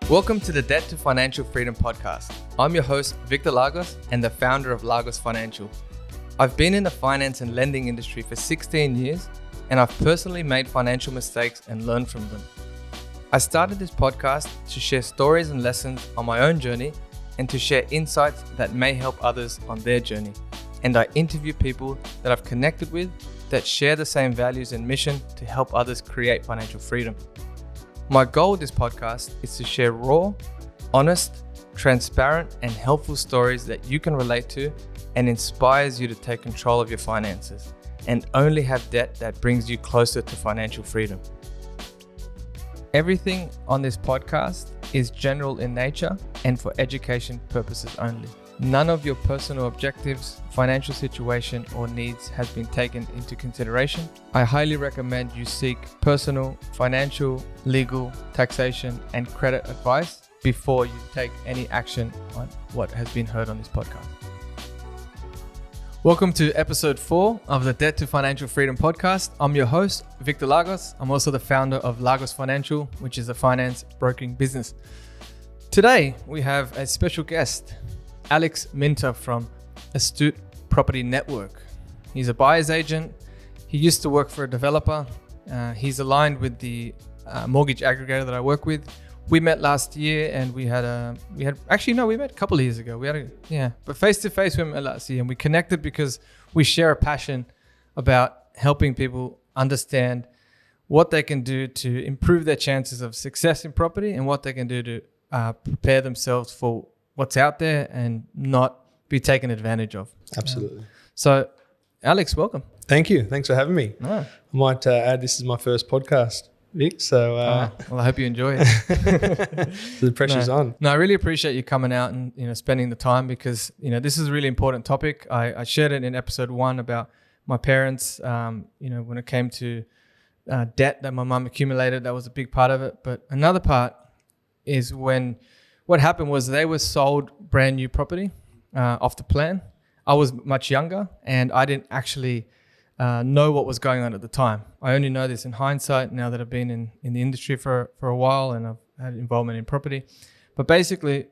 Welcome to the Debt to Financial Freedom podcast. I'm your host, Victor Lagos, and the founder of Lagos Financial. I've been in the finance and lending industry for 16 years, and I've personally made financial mistakes and learned from them. I started this podcast to share stories and lessons on my own journey and to share insights that may help others on their journey. And I interview people that I've connected with that share the same values and mission to help others create financial freedom. My goal with this podcast is to share raw, honest, transparent, and helpful stories that you can relate to and inspires you to take control of your finances and only have debt that brings you closer to financial freedom. Everything on this podcast is general in nature and for education purposes only. None of your personal objectives, financial situation, or needs has been taken into consideration. I highly recommend you seek personal, financial, legal, taxation, and credit advice before you take any action on what has been heard on this podcast. Welcome to episode 4 of the Debt to Financial Freedom podcast. I'm your host, Victor Lagos. I'm also the founder of Lagos Financial, which is a finance broking business. Today, we have a special guest, Alex Minster from Astute Property Network. He's a buyer's agent. He used to work for a developer. He's aligned with the mortgage aggregator that I work with. We met last year and we met a couple of years ago. But face to face we met last year and we connected because we share a passion about helping people understand what they can do to improve their chances of success in property and what they can do to prepare themselves for what's out there and not be taken advantage of. Absolutely. So, Alex, welcome. Thank you. Thanks for having me. I might add this is my first podcast, Vic. So, well, I hope you enjoy it. So the pressure's on. No, I really appreciate you coming out and spending the time because this is a really important topic. I shared it in episode 1 about my parents. When it came to debt that my mum accumulated, that was a big part of it. But another part is when what happened was they were sold brand new property off the plan. I was much younger and I didn't actually know what was going on at the time. I only know this in hindsight now that I've been in the industry for a while and I've had involvement in property. But basically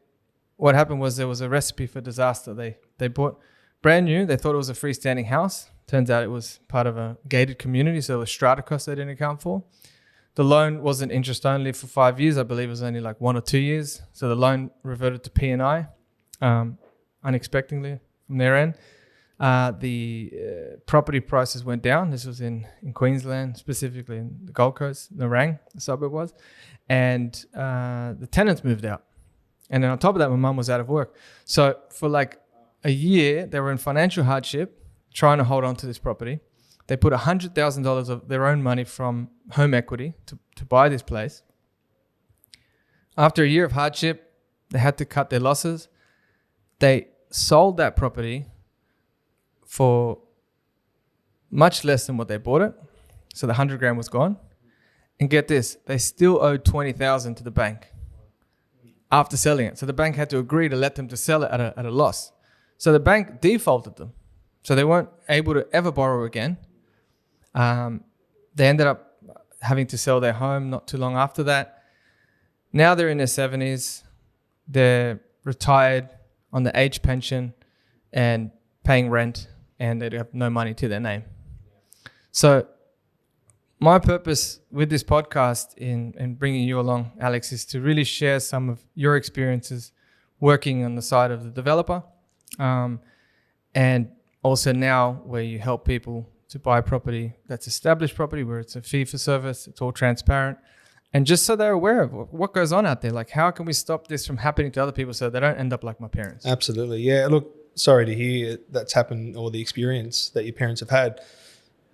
what happened was there was a recipe for disaster. They bought brand new. They thought it was a freestanding house. Turns out it was part of a gated community, so there was strata costs they didn't account for. The loan wasn't interest only for 5 years. I believe it was only like 1 or 2 years. So the loan reverted to P&I unexpectedly from their end. The property prices went down. This was in Queensland, specifically in the Gold Coast, Nerang, the suburb was. And the tenants moved out. And then on top of that, my mum was out of work. So for like a year, they were in financial hardship, trying to hold on to this property. They put $100,000 of their own money from home equity to buy this place. After a year of hardship, they had to cut their losses. They sold that property for much less than what they bought it. So the 100 grand was gone. And get this, they still owed 20,000 to the bank after selling it. So the bank had to agree to let them to sell it at a loss. So the bank defaulted them. So they weren't able to ever borrow again. They ended up having to sell their home not too long after that. Now they're in their 70s. They're retired on the age pension and paying rent, and they have no money to their name. So my purpose with this podcast in bringing you along, Alex, is to really share some of your experiences working on the side of the developer, and also now where you help people to buy property that's established property, where it's a fee for service, it's all transparent. And just so they're aware of what goes on out there, like how can we stop this from happening to other people so they don't end up like my parents? Absolutely. Yeah, look, sorry to hear that's happened or the experience that your parents have had.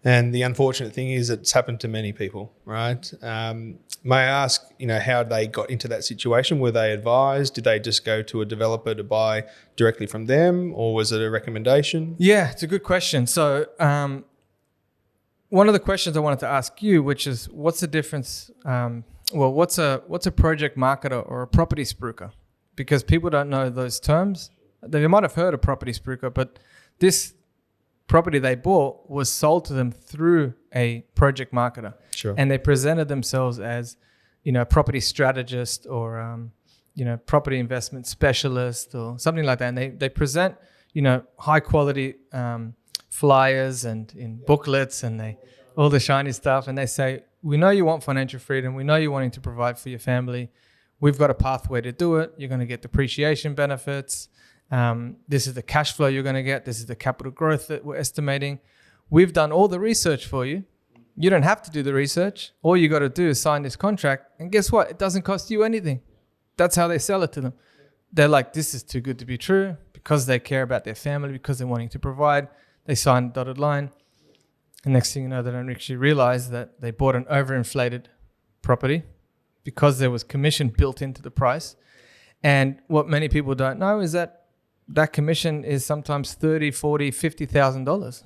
And the unfortunate thing is it's happened to many people, right? May I ask, how they got into that situation? Were they advised? Did they just go to a developer to buy directly from them, or was it a recommendation? Yeah, it's a good question. So one of the questions I wanted to ask you, which is what's the difference? What's a project marketer or a property spruiker? Because people don't know those terms. They might have heard of property spruiker, but this property they bought was sold to them through a project marketer. Sure. And they presented themselves as, a property strategist or property investment specialist or something like that, and they present, high quality flyers and in booklets and all the shiny stuff, and they say, we know you want financial freedom, we know you're wanting to provide for your family, we've got a pathway to do it, you're going to get depreciation benefits, this is the cash flow you're going to get, this is the capital growth that we're estimating, we've done all the research for you, you don't have to do the research, all you got to do is sign this contract, and guess what, it doesn't cost you anything. That's how they sell it to them. They're like, this is too good to be true, because they care about their family, because they're wanting to provide, they sign a dotted line. And next thing you know, they don't actually realize that they bought an overinflated property because there was commission built into the price. And what many people don't know is that commission is sometimes $30,000, $40,000, $50,000.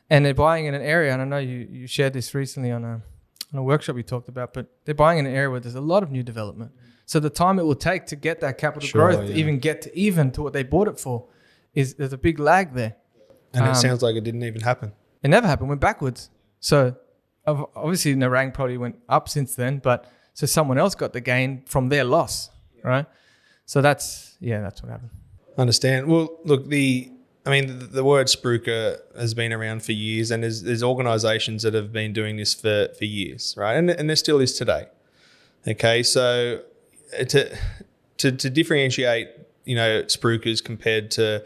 And they're buying in an area, and I know you shared this recently on a workshop we talked about, but they're buying in an area where there's a lot of new development. So the time it will take to get that capital growth, to even get to what they bought it for, there's a big lag there. And it sounds like it didn't even happen. It never happened, went backwards. So obviously Narang probably went up since then, but so someone else got the gain from their loss, right? So that's what happened. Understand. Well, look, the word spruiker has been around for years, and there's organisations that have been doing this for years, right? And there still is today. Okay, so to differentiate, spruikers compared to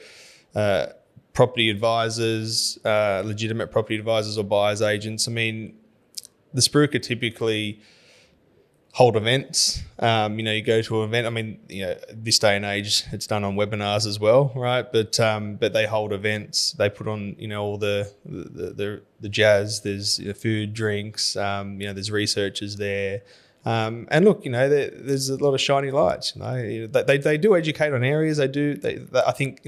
property advisors, legitimate property advisors or buyer's agents. I mean, the spruiker typically hold events. You go to an event. I mean, this day and age, it's done on webinars as well, right? But they hold events. They put on, all the jazz. There's food, drinks. There's researchers there. And look, there's a lot of shiny lights. They do educate on areas. I think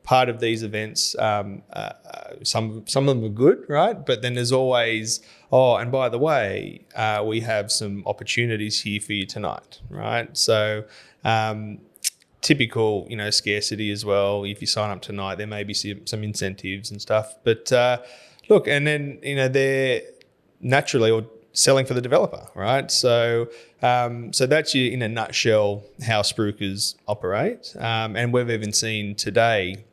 part of these events, some of them are good, right? But then there's always, and by the way, we have some opportunities here for you tonight, right? So typical, scarcity as well. If you sign up tonight, there may be some incentives and stuff. But look, and then they're naturally or selling for the developer, right? So that's in a nutshell how spruikers operate. And we've even seen today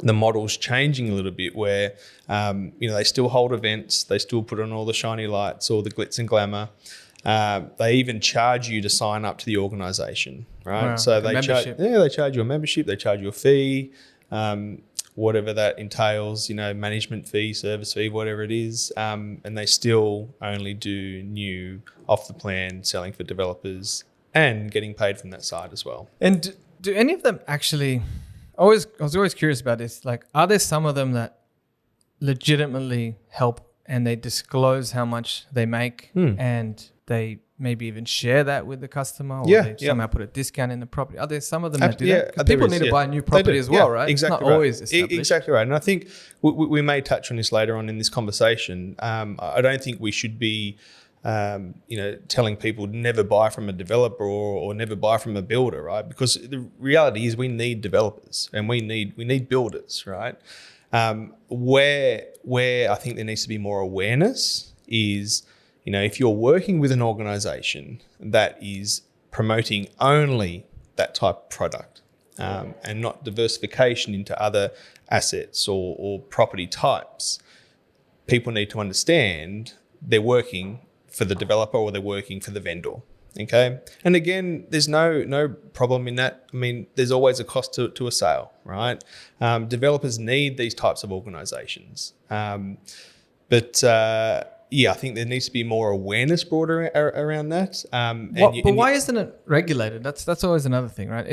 the model's changing a little bit where, they still hold events, they still put on all the shiny lights, all the glitz and glamour. They even charge you to sign up to the organisation, right? Wow, so like they charge you a membership, they charge you a fee, whatever that entails, management fee, service fee, whatever it is. And they still only do new off the plan selling for developers and getting paid from that side as well. And do any of them actually, I was always curious about this, like, are there some of them that legitimately help and they disclose how much they make and they maybe even share that with the customer, or they somehow put a discount in the property? Are there some of them that do that? 'Cause people need to buy new property as well, right? Exactly, it's not always established. Exactly right. And I think we may touch on this later on in this conversation. I don't think we should be telling people never buy from a developer or never buy from a builder, right? Because the reality is we need developers and we need builders, right? Where I think there needs to be more awareness is, if you're working with an organisation that is promoting only that type of product and not diversification into other assets or property types, people need to understand they're working for the developer or they're working for the vendor. Okay. And again, there's no problem in that. I mean, there's always a cost to a sale, right? Developers need these types of organizations. But I think there needs to be more awareness brought around that. Why isn't it regulated? That's always another thing, right?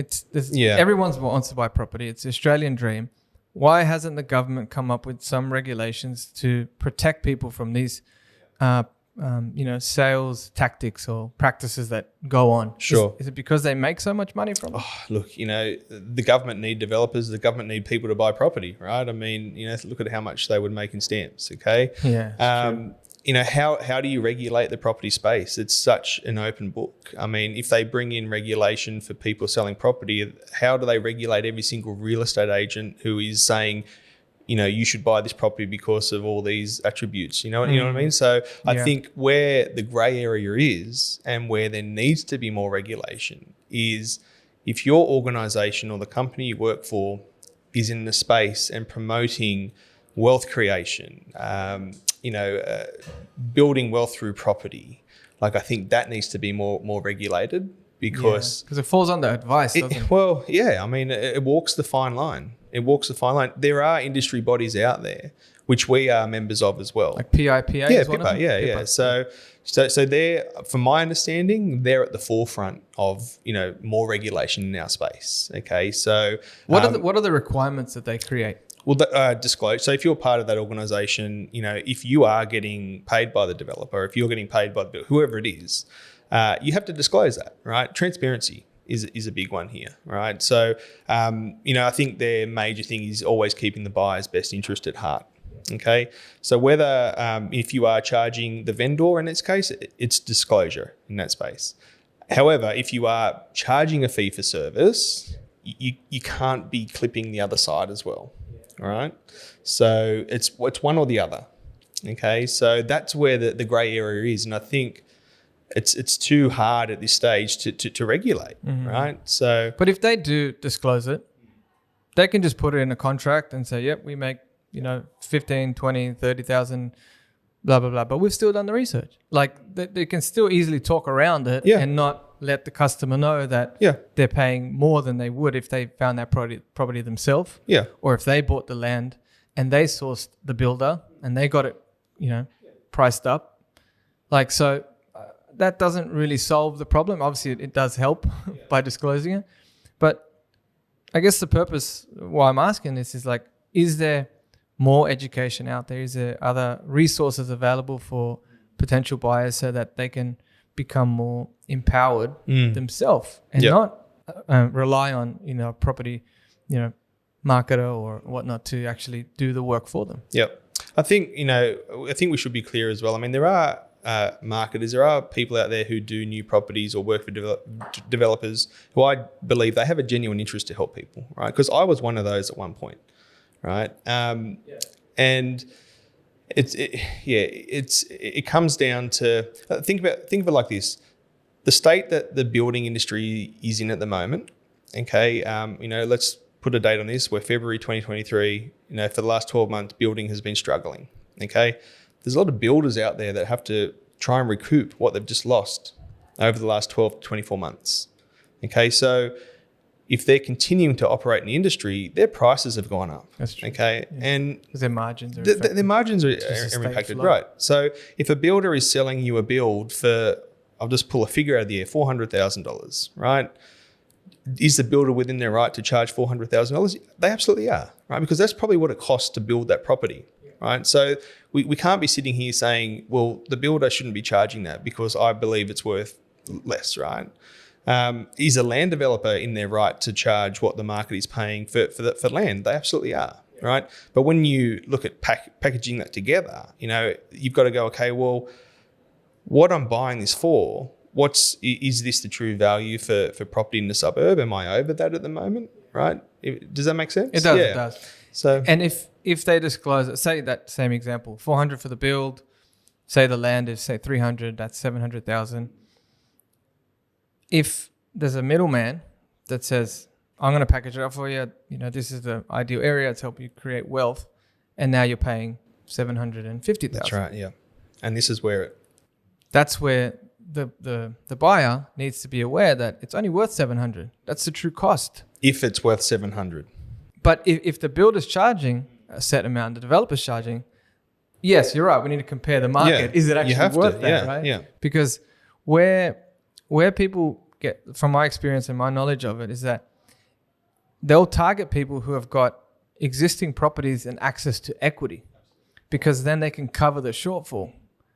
Everyone wants to buy property. It's the Australian dream. Why hasn't the government come up with some regulations to protect people from these sales tactics or practices that go on? Sure. Is it because they make so much money from it? Look, the government need developers, the government need people to buy property, right? I mean, look at how much they would make in stamps, okay? Yeah. How do you regulate the property space? It's such an open book. I mean, if they bring in regulation for people selling property, how do they regulate every single real estate agent who is saying, you should buy this property because of all these attributes, you know what I mean? So I think where the grey area is and where there needs to be more regulation is if your organization or the company you work for is in the space and promoting wealth creation, building wealth through property, like I think that needs to be more regulated because it falls under advice, doesn't it? Well, yeah, I mean, it walks the fine line. It walks the fine line. There are industry bodies out there which we are members of as well. Like PIPA Yeah, is one of PIPA, them? yeah, PIPA. yeah. So they're, from my understanding, they're at the forefront of, more regulation in our space. Okay, so What are the requirements that they create? well, disclose. So if you're part of that organisation, if you are getting paid by the developer, if you're getting paid by whoever it is, you have to disclose that, right? Transparency is a big one here, right? So, I think their major thing is always keeping the buyer's best interest at heart. Okay, so whether if you are charging the vendor in this case, it's disclosure in that space. However, if you are charging a fee for service, you can't be clipping the other side as well. All right, so it's one or the other. Okay, so that's where the grey area is, and I think it's too hard at this stage to regulate, right? So, But if they do disclose it, they can just put it in a contract and say, yep, we make 15, 20, 30,000, blah, blah, blah. But we've still done the research. Like they can still easily talk around it and not let the customer know that they're paying more than they would if they found that property themselves. Yeah. Or if they bought the land and they sourced the builder and they got it, priced up. Like, so that doesn't really solve the problem. Obviously, it does help by disclosing it. But I guess the purpose why I'm asking this is like, is there more education out there? Is there other resources available for potential buyers so that they can become more empowered themselves and not rely on a property marketer or whatnot to actually do the work for them? Yep. I think we should be clear as well. I mean, there are marketers, there are people out there who do new properties or work for developers who I believe they have a genuine interest to help people, right? Because I was one of those at one point. Right. And it comes down to think of it like this. The state that the building industry is in at the moment. Okay. Let's put a date on this. We're February 2023. For the last 12 months, building has been struggling. Okay. There's a lot of builders out there that have to try and recoup what they've just lost over the last 12 to 24 months. Okay. So if they're continuing to operate in the industry, their prices have gone up. That's true. Okay, and their margins are their margins are impacted, right? So if a builder is selling you a build for, I'll just pull a figure out of the air, $400,000, right? Is the builder within their right to charge $400,000? They absolutely are, right? Because that's probably what it costs to build that property, right? So we can't be sitting here saying, well, the builder shouldn't be charging that because I believe it's worth less, right? Is a land developer in their right to charge what the market is paying for land? They absolutely are, right? But when you look at packaging that together, you've got to go, okay, well, what I'm buying this for, is this the true value for property in the suburb? Am I over that at the moment, right? Does that make sense? It does, it does. So, and if they disclose it, say that same example, 400 for the build, say the land is say 300, that's 700,000. If there's a middleman that says, I'm going to package it up for you, this is the ideal area to help you create wealth, and now you're paying 750,000. That's right, yeah. And this is where the buyer needs to be aware that it's only worth 700. That's the true cost. If it's worth 700. But if the builder's charging a set amount, the developer's charging, yes, you're right. We need to compare the market. Yeah, is it actually worth that, right? Yeah. Because where people get, from my experience and my knowledge of it, is that they'll target people who have got existing properties and access to equity, because then they can cover the shortfall.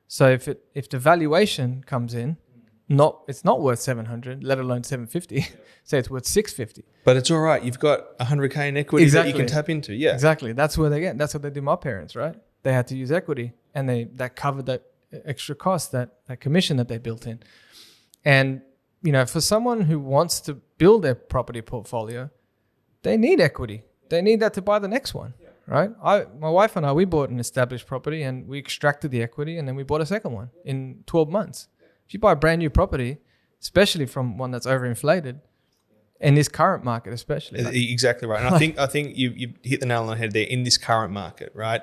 So if the valuation comes in, it's not worth 700, let alone 750. Say it's worth 650. But it's all right. You've got 100K in equity that you can tap into. Yeah, exactly. That's where they get. That's what they did. My parents, right? They had to use equity, and that covered that extra cost, that commission that they built in. And for someone who wants to build their property portfolio, they need equity. They need that to buy the next one, right? My wife and I, we bought an established property and we extracted the equity, and then we bought a second one in 12 months. If you buy a brand new property, especially from one that's overinflated in this current market, especially. Exactly right. And I think you hit the nail on the head there. In this current market, right?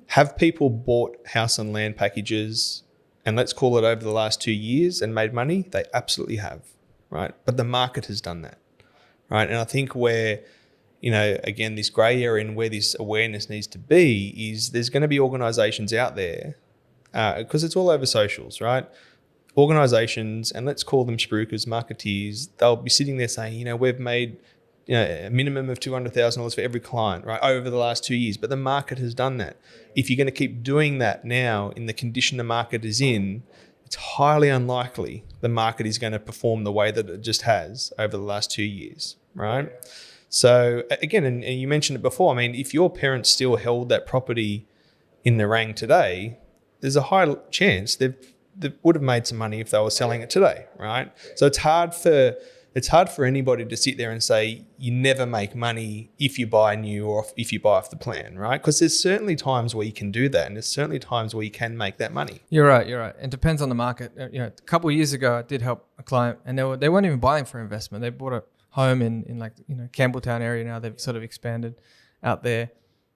Have people bought house and land packages, and let's call it over the last 2 years, and made money? They absolutely have, right? But the market has done that, right? And I think where, again, this grey area and where this awareness needs to be is there's going to be organisations out there, because it's all over socials, right? Organisations, and let's call them spruikers, marketeers, they'll be sitting there saying, we've made a minimum of $200,000 for every client, right, over the last 2 years. But the market has done that. If you're going to keep doing that now in the condition the market is in, it's highly unlikely the market is going to perform the way that it just has over the last 2 years, right? So again, and you mentioned it before, I mean, if your parents still held that property in the Rang today, there's a high chance they would have made some money if they were selling it today, right? So it's hard for anybody to sit there and say you never make money if you buy new or if you buy off the plan, right? Because there's certainly times where you can do that, and there's certainly times where you can make that money. You're right. It depends on the market. A couple of years ago, I did help a client, and they weren't even buying for investment. They bought a home in Campbelltown area. Now they've sort of expanded out there.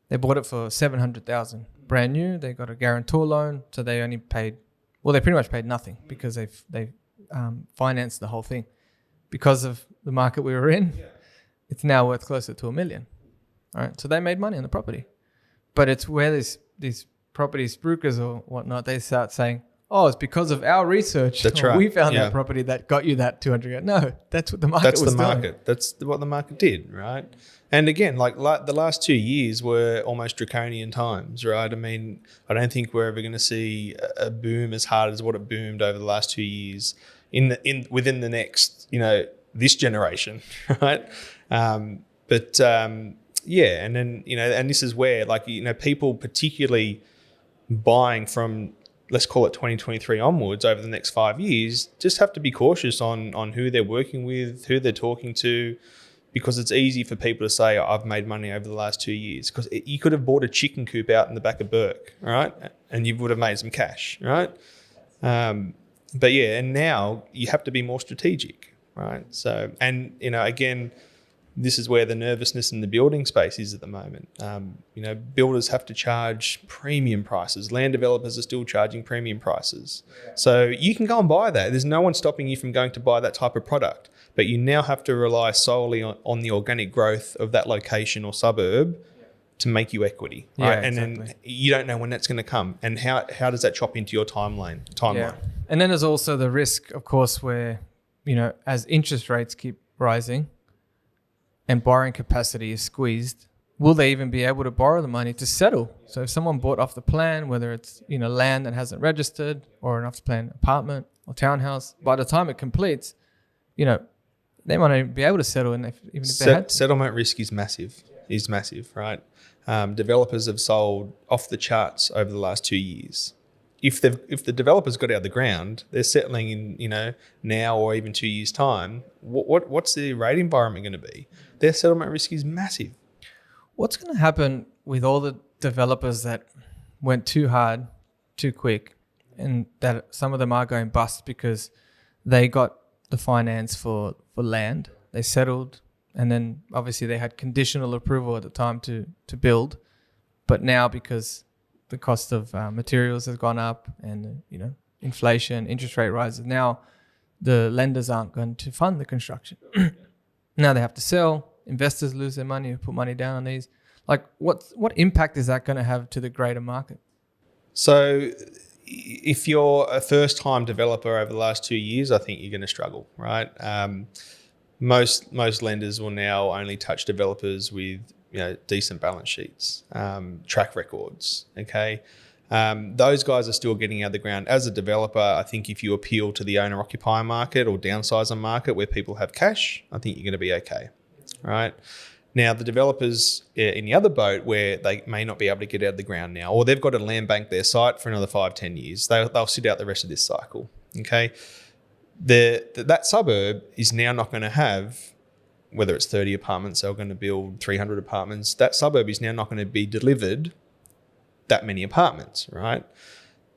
They bought it for $700,000, brand new. They got a guarantor loan, so they only paid. Well, they pretty much paid nothing because they financed the whole thing. Because of the market we were in, it's now worth closer to $1 million. All right, so they made money on the property, but it's where these property spruikers or whatnot, they start saying, "Oh, it's because of our research. That's right. We found that property that got you that 200." No, that's what the market was doing. That's the market. That's what the market did, right? And again, like the last 2 years were almost draconian times, right? I mean, I don't think we're ever going to see a boom as hard as what it boomed over the last 2 years within the next, this generation, right? And then, and this is where, people particularly buying from, let's call it 2023 onwards over the next 5 years, just have to be cautious on who they're working with, who they're talking to, because it's easy for people to say, I've made money over the last 2 years, because you could have bought a chicken coop out in the back of Burke, right? And you would have made some cash, right? But and now you have to be more strategic, right? So, and, again, this is where the nervousness in the building space is at the moment. Builders have to charge premium prices. Land developers are still charging premium prices. So you can go and buy that. There's no one stopping you from going to buy that type of product. But you now have to rely solely on the organic growth of that location or suburb to make you equity, right? Yeah, and then you don't know when that's going to come. And how does that chop into your timeline? Yeah. And then there's also the risk, of course, where, as interest rates keep rising and borrowing capacity is squeezed, will they even be able to borrow the money to settle? So if someone bought off the plan, whether it's, land that hasn't registered or an off the plan apartment or townhouse, by the time it completes, they might not be able to settle, and even if they had to. Settlement risk is massive, right? Developers have sold off the charts over the last 2 years. If the developers got out of the ground, they're settling in, now or even 2 years' time. What's the rate environment going to be? Their settlement risk is massive. What's going to happen with all the developers that went too hard, too quick, and that some of them are going bust because they got the finance for land, they settled, and then obviously they had conditional approval at the time to build, but now because the cost of materials has gone up and inflation, interest rate rises, now the lenders aren't going to fund the construction. Now they have to sell, investors lose their money, put money down on these. What impact is that going to have to the greater market? So if you're a first-time developer over the last 2 years, I think you're going to struggle, right? Most lenders will now only touch developers with decent balance sheets, track records. Okay, those guys are still getting out of the ground. As a developer, I think if you appeal to the owner-occupier market or downsizer market where people have cash, I think you're going to be okay, right? Now, the developers in the other boat where they may not be able to get out of the ground now, or they've got to land bank their site for another 5-10 years, they'll sit out the rest of this cycle, okay? That suburb is now not going to have, whether it's 30 apartments, they're going to build 300 apartments, that suburb is now not going to be delivered that many apartments, right?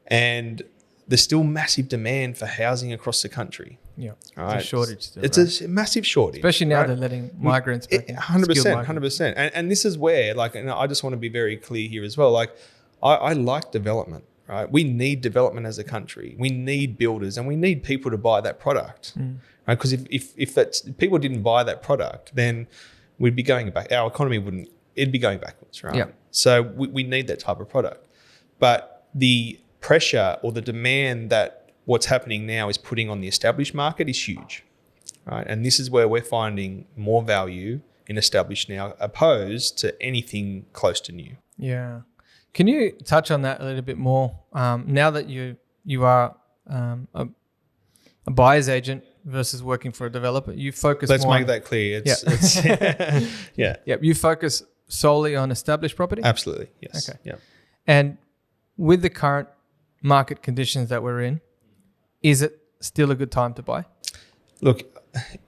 And there's still massive demand for housing across the country. Yeah, Right? it's a shortage still, It's a massive shortage. Especially now right? they're letting migrants back in. 100%, 100%. And this is where, like, and I just want to be very clear here as well. Like, I like development, right? We need development as a country. We need builders and we need people to buy that product, right? Because if people didn't buy that product, then we'd be going back. Our economy it'd be going backwards, right? Yeah. So we need that type of product. But the pressure or the demand that what's happening now is putting on the established market is huge, right? And this is where we're finding more value in established now opposed to anything close to new. Yeah. Can you touch on that a little bit more? Now that you are a buyer's agent versus working for a developer, you focus Let's more make that clear. It's yeah. Yeah, you focus solely on established property? Absolutely. Yes. Okay. Yeah. And with the current market conditions that we're in, is it still a good time to buy? Look,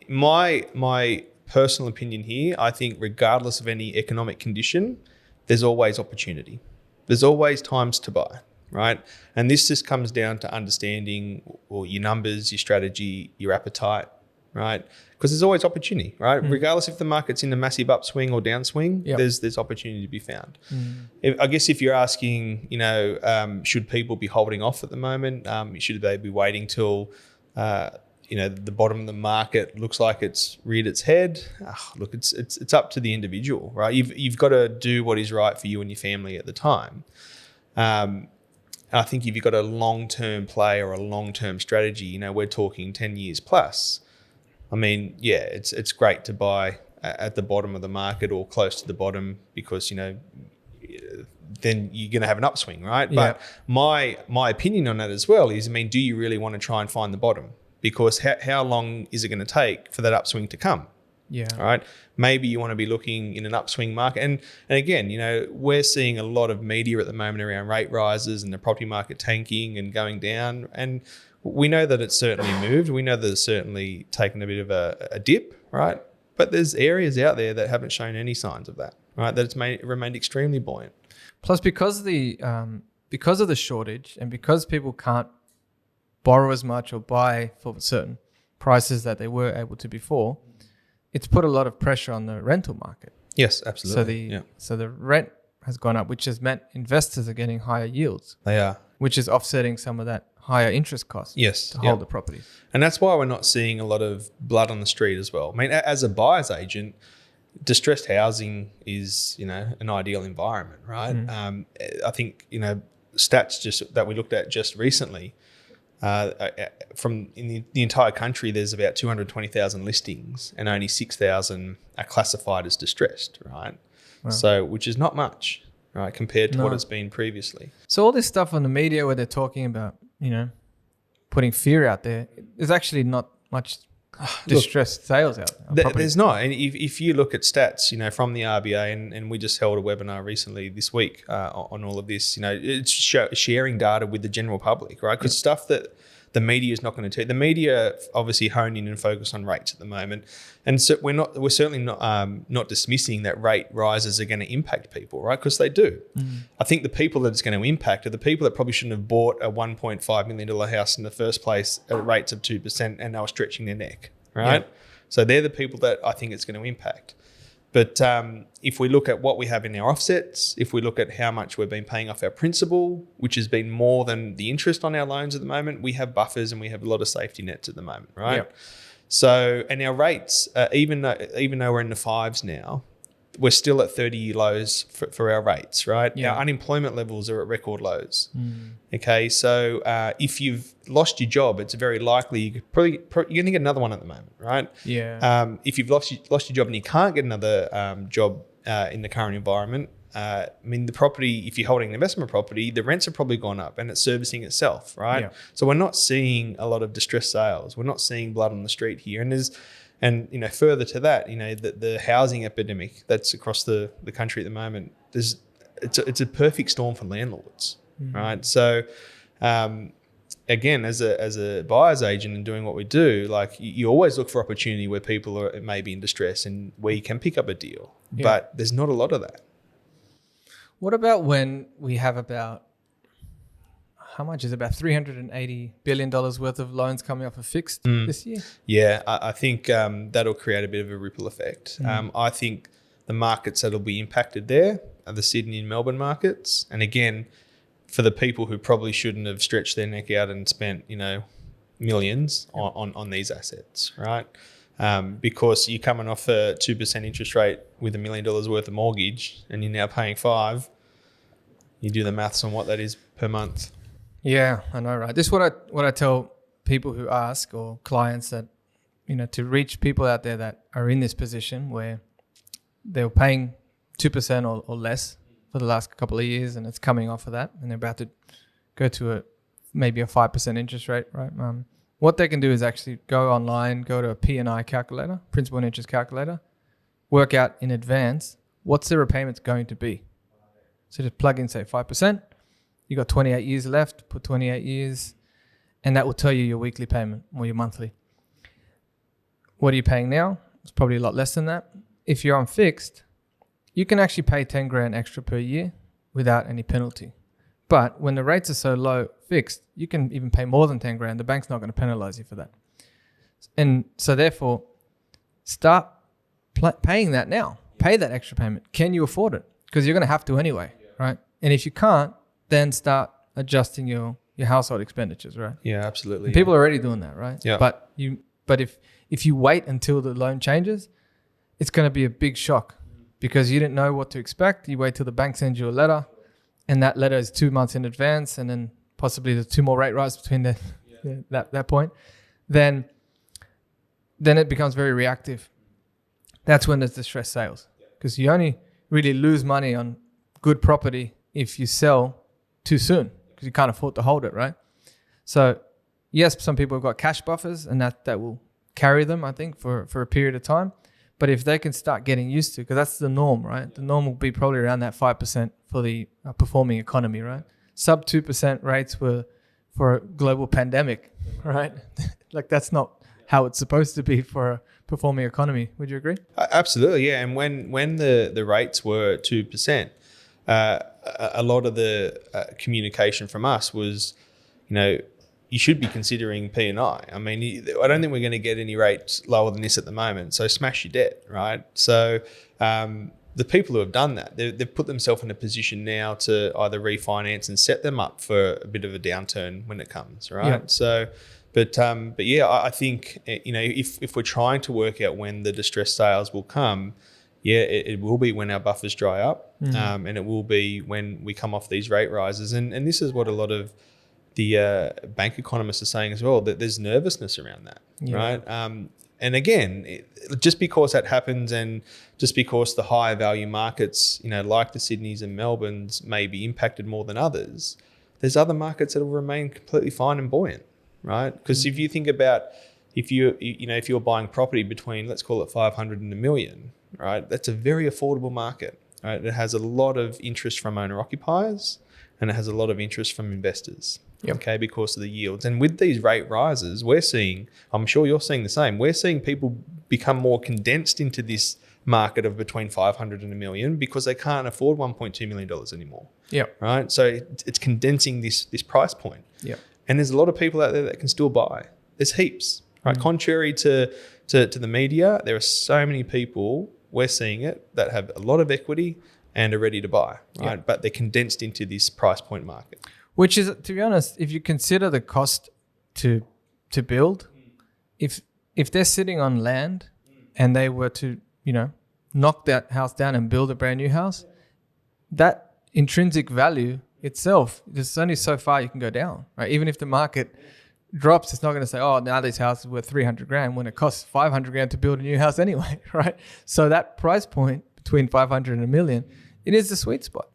my personal opinion here, I think regardless of any economic condition, there's always opportunity. There's always times to buy, right? And this just comes down to understanding your numbers, your strategy, your appetite, right? Because there's always opportunity, right? Regardless if the market's in a massive upswing or downswing, there's opportunity to be found. I guess if you're asking, should people be holding off at the moment? Should they be waiting till, the bottom of the market looks like it's reared its head? Look, it's up to the individual, right? You've got to do what is right for you and your family at the time. I think if you've got a long-term play or a long-term strategy, we're talking 10 years plus. I mean, yeah, it's great to buy at the bottom of the market or close to the bottom because, then you're going to have an upswing, right? Yeah. But my opinion on that as well is, do you really want to try and find the bottom? Because how long is it going to take for that upswing to come? Yeah. All right. Maybe you want to be looking in an upswing market. And again, we're seeing a lot of media at the moment around rate rises and the property market tanking and going down. And we know that it's certainly moved. We know that it's certainly taken a bit of a dip, right? But there's areas out there that haven't shown any signs of that, right? That it's remained extremely buoyant. Plus, because of the shortage and because people can't borrow as much or buy for certain prices that they were able to before, it's put a lot of pressure on the rental market. Yes, absolutely. So the rent has gone up, which has meant investors are getting higher yields. They are. Which is offsetting some of that higher interest costs to hold the properties. And that's why we're not seeing a lot of blood on the street as well. As a buyer's agent, distressed housing is, an ideal environment, right? I think, stats just that we looked at just recently, from in the entire country, there's about 220,000 listings and only 6,000 are classified as distressed, right? Wow. So, which is not much, right, compared to what it's been previously. So all this stuff on the media where they're talking about, putting fear out there, there's actually not much distressed sales out there. There's not. And if you look at stats, from the RBA, and we just held a webinar recently this week on all of this, it's sharing data with the general public, right? Because stuff that the media is not going to tell you. The media obviously hone in and focus on rates at the moment. And so we're certainly not dismissing that rate rises are going to impact people, right? Because they do. I think the people that it's going to impact are the people that probably shouldn't have bought a $1.5 million house in the first place at rates of 2% and they were stretching their neck, right? Yeah. So they're the people that I think it's going to impact. But if we look at what we have in our offsets, if we look at how much we've been paying off our principal, which has been more than the interest on our loans at the moment, we have buffers and we have a lot of safety nets at the moment, right? Yep. So, and our rates, even though we're in the fives now, we're still at 30-year lows for our rates, right? Yeah. Our unemployment levels are at record lows. Okay, so if you've lost your job, it's very likely you're going to get another one at the moment, right? Yeah. If you've lost your job and you can't get another job in the current environment, the property, if you're holding an investment property, the rents have probably gone up and it's servicing itself, right? Yeah. So we're not seeing a lot of distressed sales. We're not seeing blood on the street here. And further to that, the housing epidemic that's across the country at the moment, it's a perfect storm for landlords, right? So, again, as a buyer's agent and doing what we do, like you always look for opportunity where people are maybe in distress and where you can pick up a deal, but there's not a lot of that. What about when we have about how much is it? About $380 billion worth of loans coming off of fixed this year. Yeah, I think that'll create a bit of a ripple effect. I think the markets that'll be impacted there are the Sydney and Melbourne markets. And again, for the people who probably shouldn't have stretched their neck out and spent, millions on these assets, right? Because you're coming off a 2% interest rate with $1 million worth of mortgage and you're now paying 5%. You do the maths on what that is per month. Yeah, I know, right? This is what I tell people who ask, or clients that, to reach people out there that are in this position where they were paying 2% or less for the last couple of years, and it's coming off of that, and they're about to go to maybe a 5% interest rate, right? What they can do is actually go online, go to a P&I calculator, principal and interest calculator, work out in advance what's the repayments going to be. So just plug in, say, 5%. You got 28 years left, put 28 years, and that will tell you your weekly payment or your monthly. What are you paying now? It's probably a lot less than that. If you're on fixed, you can actually pay 10 grand extra per year without any penalty. But when the rates are so low fixed, you can even pay more than 10 grand. The bank's not going to penalize you for that. And so therefore, start paying that now. Pay that extra payment. Can you afford it? Because you're going to have to anyway, right? And if you can't, then start adjusting your household expenditures, right? Yeah, absolutely. And people are already doing that, right? Yeah. But if you wait until the loan changes, it's going to be a big shock because you didn't know what to expect. You wait till the bank sends you a letter, and that letter is 2 months in advance, and then possibly there's 2 more rate rises between that point. Then it becomes very reactive. That's when there's distressed sales, because you only really lose money on good property if you sell too soon because you can't afford to hold it, right? So yes, some people have got cash buffers, and that will carry them, I think, for a period of time. But if they can start getting used to, because that's the norm, right? The norm will be probably around that 5% for the performing economy, right? Sub 2% rates were for a global pandemic, right? Like that's not how it's supposed to be for a performing economy. Would you agree? Absolutely, yeah. And when the rates were 2%, a lot of the communication from us was, you should be considering P&I. I mean, I don't think we're going to get any rates lower than this at the moment. So smash your debt, right? So the people who have done that, they've put themselves in a position now to either refinance and set them up for a bit of a downturn when it comes, right? Yeah. So, but yeah, I think, if we're trying to work out when the distressed sales will come, yeah, it will be when our buffers dry up, and it will be when we come off these rate rises. And this is what a lot of the bank economists are saying as well, that there's nervousness around that, right? And again, just because that happens, and just because the higher value markets, like the Sydneys and Melbournes may be impacted more than others, there's other markets that will remain completely fine and buoyant, right? Because if you think about, if you're buying property between, let's call it 500 and $1 million, right? That's a very affordable market, right? It has a lot of interest from owner occupiers, and it has a lot of interest from investors. Yep. Okay, because of the yields. And with these rate rises, we're seeing, I'm sure you're seeing the same, we're seeing people become more condensed into this market of between 500 and $1 million because they can't afford $1.2 million anymore. Yeah. Right? So it's condensing this price point. Yeah. And there's a lot of people out there that can still buy. There's heaps, right? Contrary to the media, there are so many people, we're seeing it, that have a lot of equity and are ready to buy, right? Yeah. But they're condensed into this price point market. Which is, to be honest, if you consider the cost to build, if they're sitting on land and they were to, knock that house down and build a brand new house, that intrinsic value itself, there's only so far you can go down, right? Even if the market drops, it's not going to say, oh, now this house is worth 300 grand when it costs 500 grand to build a new house anyway, right? So that price point between 500 and $1 million, it is the sweet spot.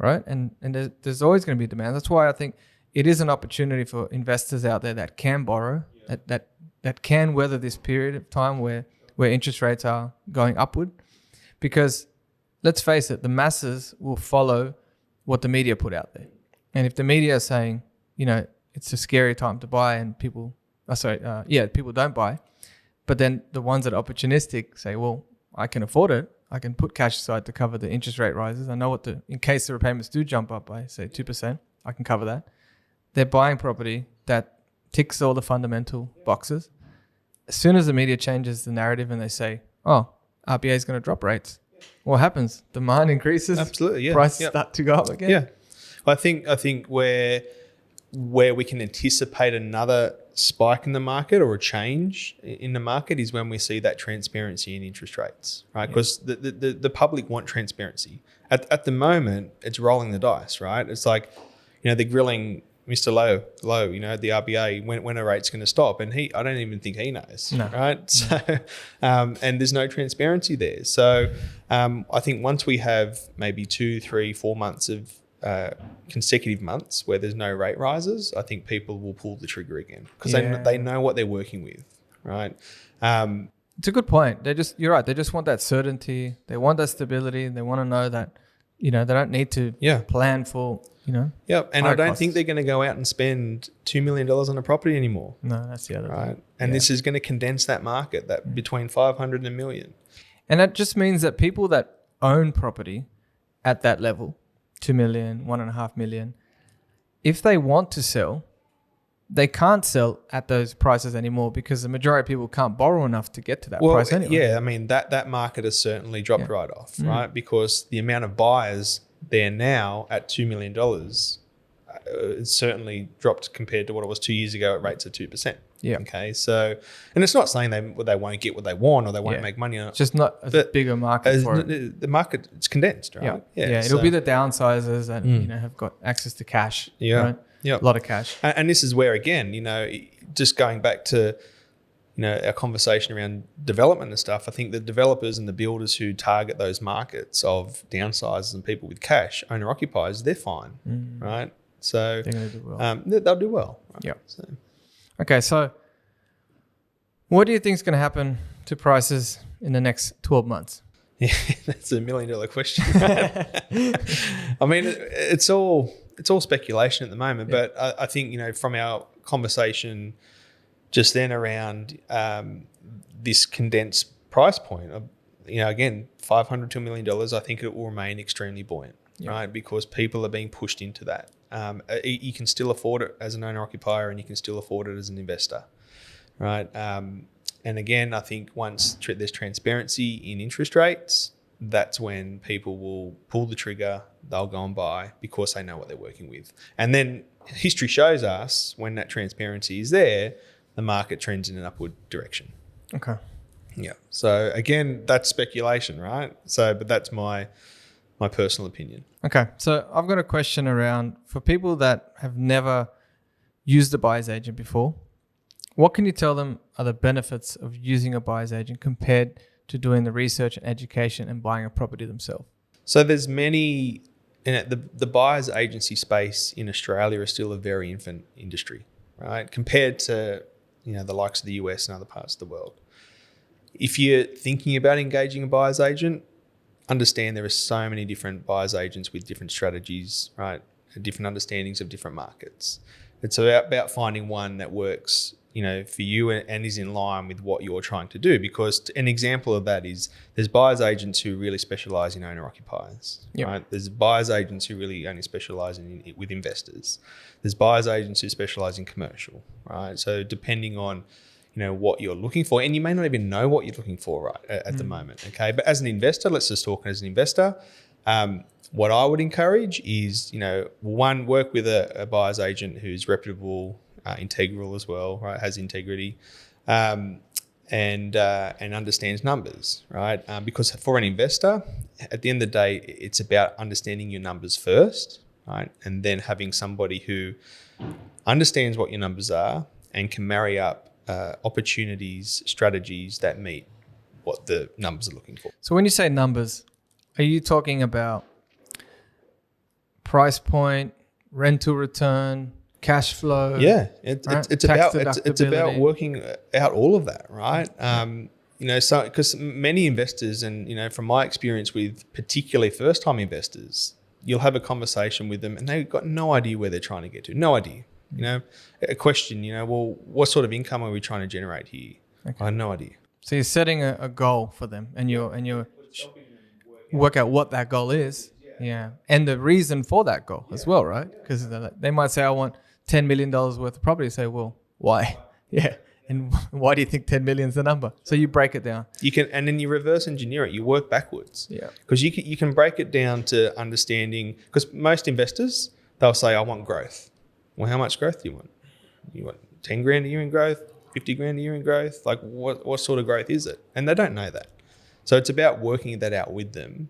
Right. And there's always going to be demand. That's why I think it is an opportunity for investors out there that can borrow, that can weather this period of time where interest rates are going upward. Because let's face it, the masses will follow what the media put out there. And if the media is saying, it's a scary time to buy and people don't buy, but then the ones that are opportunistic say, well, I can afford it. I can put cash aside to cover the interest rate rises. I know in case the repayments do jump up by, say, 2%, I can cover that. they're buying property that ticks all the fundamental boxes. As soon as the media changes the narrative and they say, oh, RBA is going to drop rates, what happens? Demand increases. Absolutely, yeah. Prices start to go up again. Yeah. I think where we can anticipate another spike in the market or a change in the market is when we see that transparency in interest rates, right? Because the public want transparency. At the moment, it's rolling the dice, right? It's like, they're grilling Mr. Lowe, the RBA, when a rate's going to stop, and I don't even think he knows, right? So, and there's no transparency there. So, I think once we have maybe 2, 3, 4 months of consecutive months where there's no rate rises, I think people will pull the trigger again because they know what they're working with, right? It's a good point. You're right. They just want that certainty. They want that stability. They want to know that, they don't need to plan for, Yeah, and I don't think they're going to go out and spend $2 million on a property anymore. No, that's the other right. thing. And this is going to condense that market that between 500 and $1 million. And that just means that people that own property at that level, 2 million, 1.5 million, if they want to sell, they can't sell at those prices anymore because the majority of people can't borrow enough to get to that price anyway. Yeah, I mean, that market has certainly dropped right off, right? Because the amount of buyers there now at $2 million it's certainly dropped compared to what it was 2 years ago at rates of 2%. Yeah. Okay. So, and it's not saying they won't get what they want or they won't make money on it. It's just not a bigger market for it. The market, it's condensed, right? Yeah. It'll be the downsizers that have got access to cash. Yeah. Right? A lot of cash. And this is where, again, just going back to our conversation around development and stuff, I think the developers and the builders who target those markets of downsizers and people with cash, owner occupiers, they're fine, right? So they're going to do well. They'll do well. Right? Yeah. So. Okay, so what do you think is going to happen to prices in the next 12 months? Yeah, that's $1 million question. I mean, it's all speculation at the moment, but I think, from our conversation just then around this condensed price point, again, $500 to $1 million, I think it will remain extremely buoyant, right? Because people are being pushed into that. You can still afford it as an owner-occupier and you can still afford it as an investor, right? And again, I think once there's transparency in interest rates, that's when people will pull the trigger, they'll go and buy because they know what they're working with. And then history shows us when that transparency is there, the market trends in an upward direction. Okay. Yeah. So again, that's speculation, right? So, but that's my personal opinion. Okay. So I've got a question around for people that have never used a buyer's agent before. What can you tell them are the benefits of using a buyer's agent compared to doing the research and education and buying a property themselves? So there's many, the buyer's agency space in Australia is still a very infant industry, right? Compared to, the likes of the US and other parts of the world. If you're thinking about engaging a buyer's agent, understand there are so many different buyer's agents with different strategies, right? Different understandings of different markets. It's about finding one that works, for you and is in line with what you're trying to do. Because an example of that is there's buyer's agents who really specialize in owner occupiers, right? There's buyer's agents who really only specialize with investors. There's buyer's agents who specialize in commercial, right? So depending on, what you're looking for, and you may not even know what you're looking for right at the moment, okay? But as an investor, let's just talk as an investor. What I would encourage is, one, work with a buyer's agent who's reputable, integral as well, right? Has integrity, and understands numbers, right? Because for an investor, at the end of the day, it's about understanding your numbers first, right? And then having somebody who understands what your numbers are and can marry up opportunities, strategies that meet what the numbers are looking for. So when you say numbers, are you talking about price point, rental return, cash flow? Yeah, it's about working out all of that, right? So because many investors, and from my experience with particularly first-time investors, you'll have a conversation with them and they've got no idea where they're trying to get to, no idea. A question, well, what sort of income are we trying to generate here? Okay. I have no idea. So you're setting a goal for them, and you're work out what that goal is, and the reason for that goal as well, right? Because they might say, I want $10 million worth of property. You say, well, why? Yeah. And why do you think 10 million is the number? So you break it down. You can, and then you reverse engineer it. You work backwards. Yeah. Because you can break it down to understanding, because most investors, they'll say, I want growth. Well, how much growth do you want? You want 10 grand a year in growth, 50 grand a year in growth? Like what sort of growth is it? And they don't know that. So it's about working that out with them.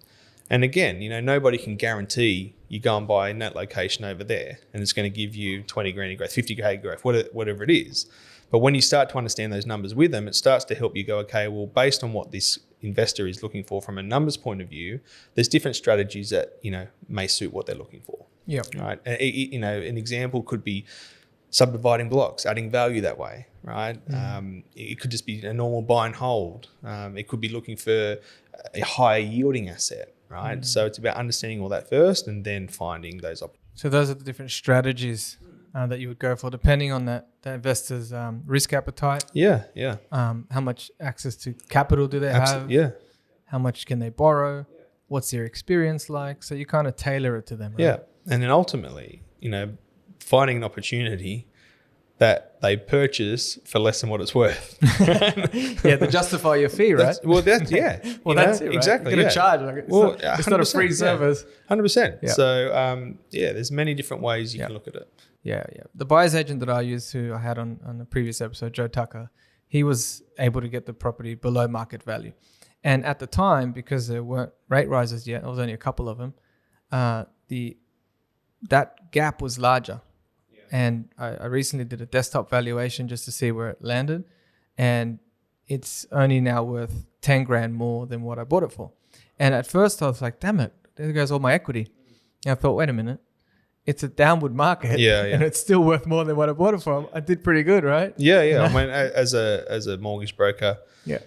And again, nobody can guarantee you go and buy in that location over there and it's going to give you 20 grand in growth, 50K growth, whatever it is. But when you start to understand those numbers with them, it starts to help you go, okay, well, based on what this investor is looking for from a numbers point of view, there's different strategies that, may suit what they're looking for. Yeah. Right. And, an example could be subdividing blocks, adding value that way, right? It could just be a normal buy and hold. It could be looking for a higher yielding asset, right? So it's about understanding all that first and then finding those opportunities. So those are the different strategies that you would go for, depending on the investor's risk appetite. Yeah. How much access to capital do they have? Yeah. How much can they borrow? What's their experience like? So you kind of tailor it to them, right? Yeah. And then ultimately, finding an opportunity that they purchase for less than what it's worth. Yeah, to justify your fee, right? That's it, right? Exactly. You're going to charge. Like, it's not a free service. 100%. Yeah. So, there's many different ways you can look at it. Yeah. The buyer's agent that I used, who I had on the previous episode, Joe Tucker, he was able to get the property below market value. And at the time, because there weren't rate rises yet, there was only a couple of them, that gap was larger. Yeah. And I recently did a desktop valuation just to see where it landed. And it's only now worth 10 grand more than what I bought it for. And at first I was like, damn it, there goes all my equity. And I thought, wait a minute. It's a downward market, and it's still worth more than what I bought it for. I did pretty good, right? Yeah. I mean, as a mortgage broker,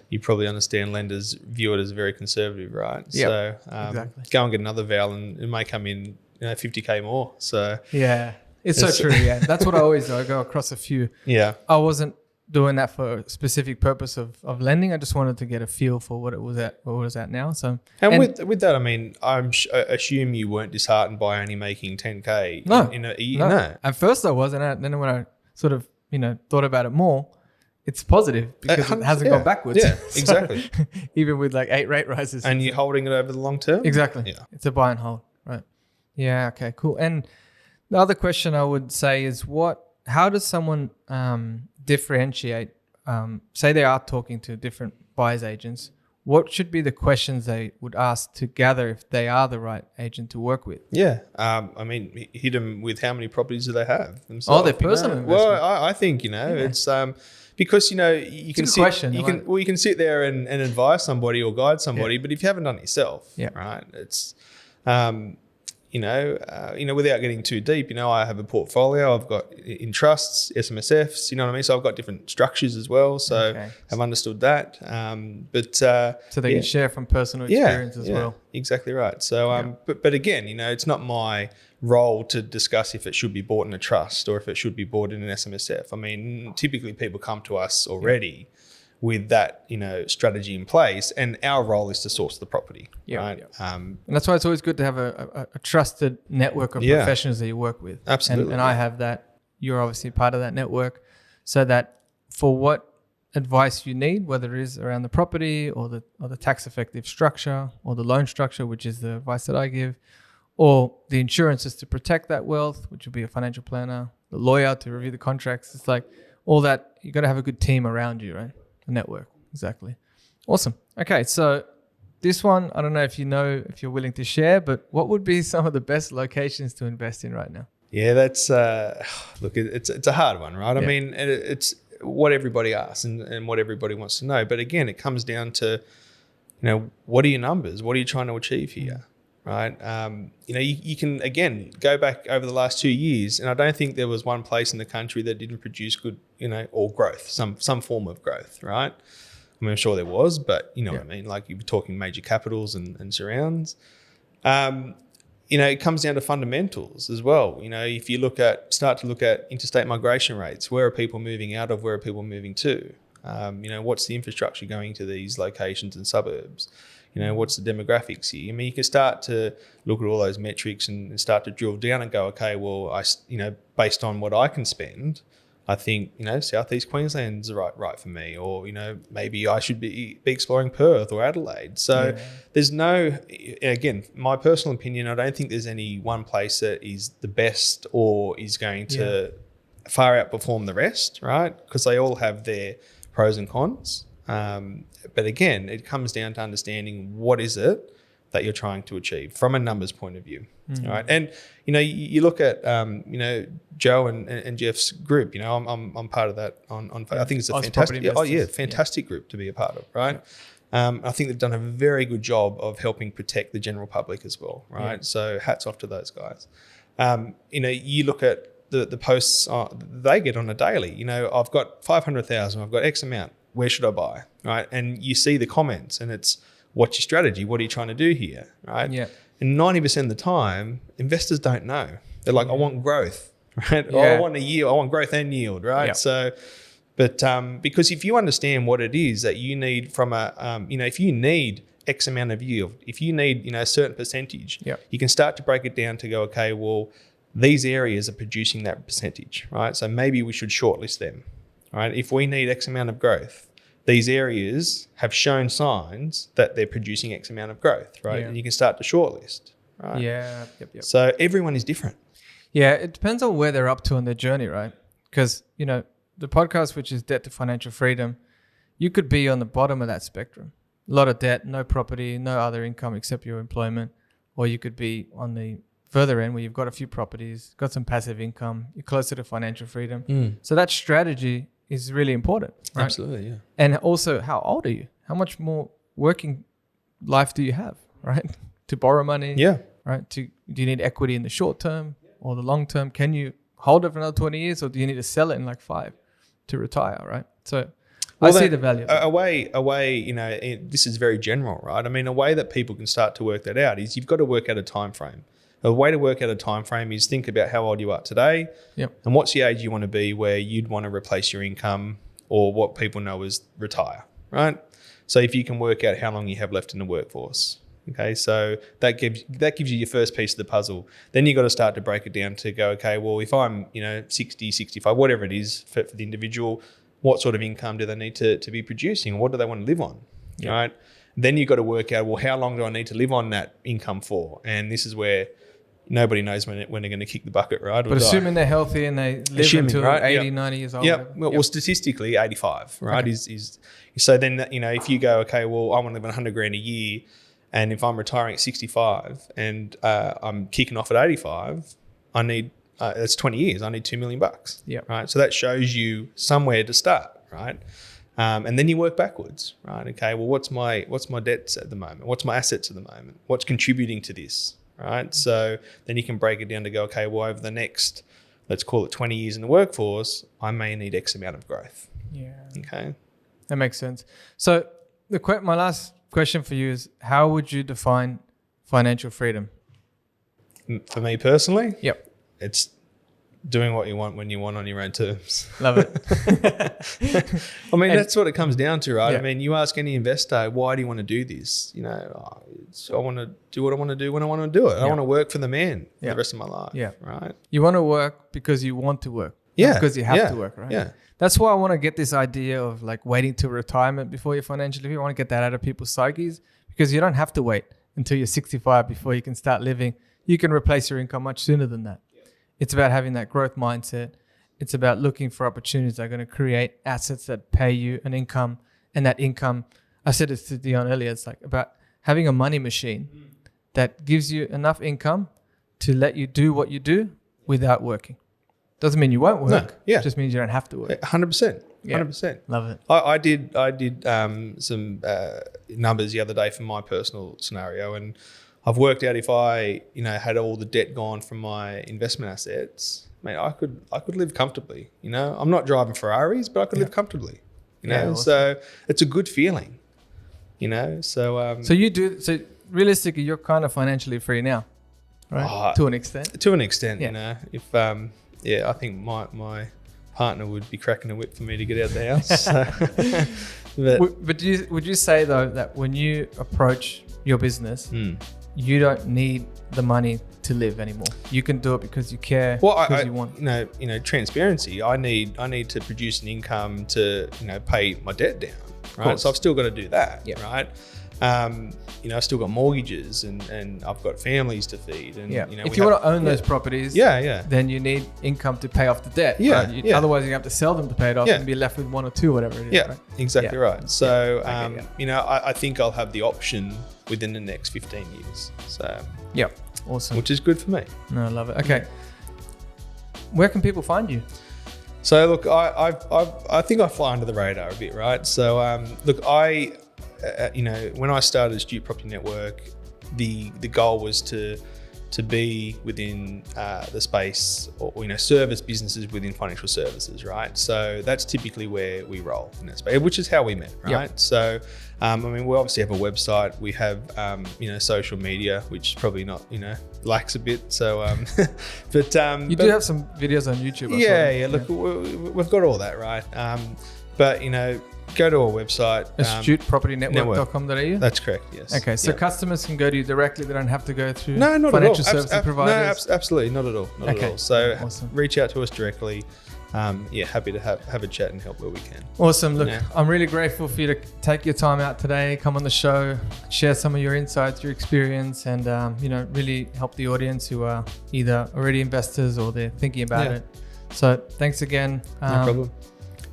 you probably understand lenders view it as very conservative, right? Yep. So exactly. Go and get another val, and it may come in 50K more. So it's so true. Yeah, that's what I always do. I go across a few. Yeah, I wasn't doing that for a specific purpose of lending. I just wanted to get a feel for what it was at now. So and with that, I mean, I assume you weren't disheartened by only making 10K in a year. No. At first I was, and then when I sort of thought about it more, it's positive because it hasn't gone backwards. Yeah, exactly. Even with like 8 rate rises, and you're holding it over the long term. Exactly. Yeah, it's a buy and hold, right? Yeah. Okay. Cool. And the other question I would say is how does someone differentiate, say they are talking to different buyer's agents, what should be the questions they would ask to gather if they are the right agent to work with? Yeah. I mean, hit them with how many properties do they have themselves? Their personal investment. Well, I think, it's because, you can sit there and advise somebody or guide somebody, but if you haven't done it yourself, right, it's, without getting too deep, I have a portfolio. I've got in trusts, SMSFs, you know what I mean? So I've got different structures as well. So I've understood that. So they can share from personal experience as well. Exactly right. So, but again, it's not my role to discuss if it should be bought in a trust or if it should be bought in an SMSF. I mean, typically people come to us already with that, strategy in place, and our role is to source the property, right? Yeah. And that's why it's always good to have a trusted network of professionals that you work with. Absolutely. And I have that. You're obviously part of that network, so that for what advice you need, whether it is around the property or the tax effective structure or the loan structure, which is the advice that I give, or the insurances to protect that wealth, which would be a financial planner, the lawyer to review the contracts. It's like all that. You got to have a good team around you, right? A network. Exactly. Awesome. Okay. So this one, I don't know if you're willing to share, but what would be some of the best locations to invest in right now? Yeah, that's, look, it's a hard one, right? I mean, it's what everybody asks and what everybody wants to know. But again, it comes down to, what are your numbers? What are you trying to achieve here? Right. You can, again, go back over the last 2 years, and I don't think there was one place in the country that didn't produce good, or growth, some form of growth. Right. I mean, I'm sure there was, but what I mean? Like, you're talking major capitals and surrounds. It comes down to fundamentals as well. If you start to look at interstate migration rates, where are people moving out of, where are people moving to? What's the infrastructure going to these locations and suburbs? what's the demographics here? I mean, you can start to look at all those metrics and start to drill down and go, okay, well, based on what I can spend, I think, Southeast Queensland's right for me, or, maybe I should be exploring Perth or Adelaide. So there's no, again, my personal opinion, I don't think there's any one place that is the best or is going to far outperform the rest, right? Because they all have their pros and cons. But again, it comes down to understanding what is it that you're trying to achieve from a numbers point of view. Right. And, you look at, Joe and Jeff's group, I'm part of that on I think it's a fantastic group to be a part of. Right. I think they've done a very good job of helping protect the general public as well. Right. Yeah. So hats off to those guys. You look at the posts they get on a daily, I've got 500,000, I've got X amount. Where should I buy? Right. And you see the comments and it's, what's your strategy? What are you trying to do here? Right. Yeah. And 90% of the time, investors don't know. They're like, I want growth, right? Yeah. Or I want a yield. I want growth and yield, right? Yeah. So, but because if you understand what it is that you need from if you need X amount of yield, if you need, a certain percentage, you can start to break it down to go, okay, well, these areas are producing that percentage, right? So maybe we should shortlist them, right? If we need X amount of growth, these areas have shown signs that they're producing X amount of growth, right? Yeah. And you can start to shortlist, right? Yeah. Yep. So everyone is different. Yeah, it depends on where they're up to on their journey, right? Because, the podcast, which is Debt to Financial Freedom, you could be on the bottom of that spectrum. A lot of debt, no property, no other income except your employment. Or you could be on the further end where you've got a few properties, got some passive income, you're closer to financial freedom. So that strategy is really important, right? Absolutely, yeah. And also, how old are you? How much more working life do you have, right? To borrow money, right? Do you need equity in the short term or the long term? Can you hold it for another 20 years, or do you need to sell it in like 5 to retire, right? So I see the value. A way, this is very general, right? I mean, a way that people can start to work that out is you've got to work out a time frame. A way to work out a time frame is think about how old you are today, and what's the age you want to be where you'd want to replace your income, or what people know as retire, right? So if you can work out how long you have left in the workforce, okay, so that gives you your first piece of the puzzle. Then you got to start to break it down to go, okay, well, if I'm 60, 65, whatever it is for the individual, what sort of income do they need to be producing? What do they want to live on, right? Then you got to work out, well, how long do I need to live on that income for? And this is where nobody knows when they're going to kick the bucket, right? But assuming they're healthy and they live until 80, 90 years old. Yeah. Well, statistically, 85, right? Okay. Is so then, if you go, okay, well, I want to live on 100 grand a year, and if I'm retiring at 65 and I'm kicking off at 85, I need, that's 20 years. I need $2 million. Yeah. Right. So that shows you somewhere to start, right? And then you work backwards, right? Okay. Well, what's my debts at the moment? What's my assets at the moment? What's contributing to this? Right. So then you can break it down to go, okay, well, over the next, let's call it 20 years in the workforce, I may need X amount of growth. Yeah. Okay. That makes sense. So my last question for you is, how would you define financial freedom? For me personally? Yep. It's doing what you want when you want on your own terms. Love it. I mean, that's what it comes down to, right? Yeah. I mean, you ask any investor, why do you want to do this? I want to do what I want to do when I want to do it. I want to work for the man for the rest of my life. Yeah. Right. You want to work because you want to work. Not because you have to work, right? Yeah. That's why I want to get this idea of like waiting till retirement before you're financially free. I want to get that out of people's psyches, because you don't have to wait until you're 65 before you can start living. You can replace your income much sooner than that. It's about having that growth mindset. It's about looking for opportunities that are going to create assets that pay you an income. And that income, I said it to Dion earlier, it's like about having a money machine that gives you enough income to let you do what you do without working. Doesn't mean you won't work. No, It just means you don't have to work. 100%. 100%. Love it. I did some numbers the other day for my personal scenario, and I've worked out if I, had all the debt gone from my investment assets, mate, I could live comfortably. I'm not driving Ferraris, but I could live comfortably. Awesome. So it's a good feeling. So so realistically, you're kind of financially free now, right? To an extent. To an extent, If I think my partner would be cracking a whip for me to get out of the house. But would you say though that when you approach your business, you don't need the money to live anymore? You can do it because you care, because you want. You know, transparency. I need to produce an income to pay my debt down, right? So I've still got to do that, right? I still got mortgages and I've got families to feed. And if you want to own those properties, then you need income to pay off the debt. Right? Otherwise, you have to sell them to pay it off and be left with one or two, whatever it is. Right? Exactly right. So, I think I'll have the option within the next 15 years. So, awesome. Which is good for me. No, I love it. Okay. Where can people find you? So, look, I think I fly under the radar a bit, right? So, when I started Astute Property Network, the goal was to be within the space or service businesses within financial services, right? So that's typically where we roll in that space, which is how we met, right? Yep. So, we obviously have a website. We have, social media, which probably not, lacks a bit. So, but you do have some videos on YouTube. Look, we've got all that, right? But go to our website, astutepropertynetwork.com.au. That's correct, yes. Okay, so customers can go to you directly. They don't have to go through not financial at all. services providers? No, absolutely, not at all. Not at all. So reach out to us directly. Happy to have a chat and help where we can. Awesome. Look, I'm really grateful for you to take your time out today, come on the show, share some of your insights, your experience, and really help the audience who are either already investors or they're thinking about it. So thanks again. No problem.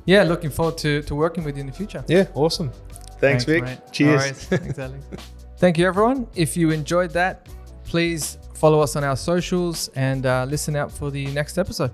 Yeah, looking forward to working with you in the future. Yeah, awesome. Thanks Vic. Mate. Cheers. Thanks, Alex. Thank you, everyone. If you enjoyed that, please follow us on our socials and listen out for the next episode.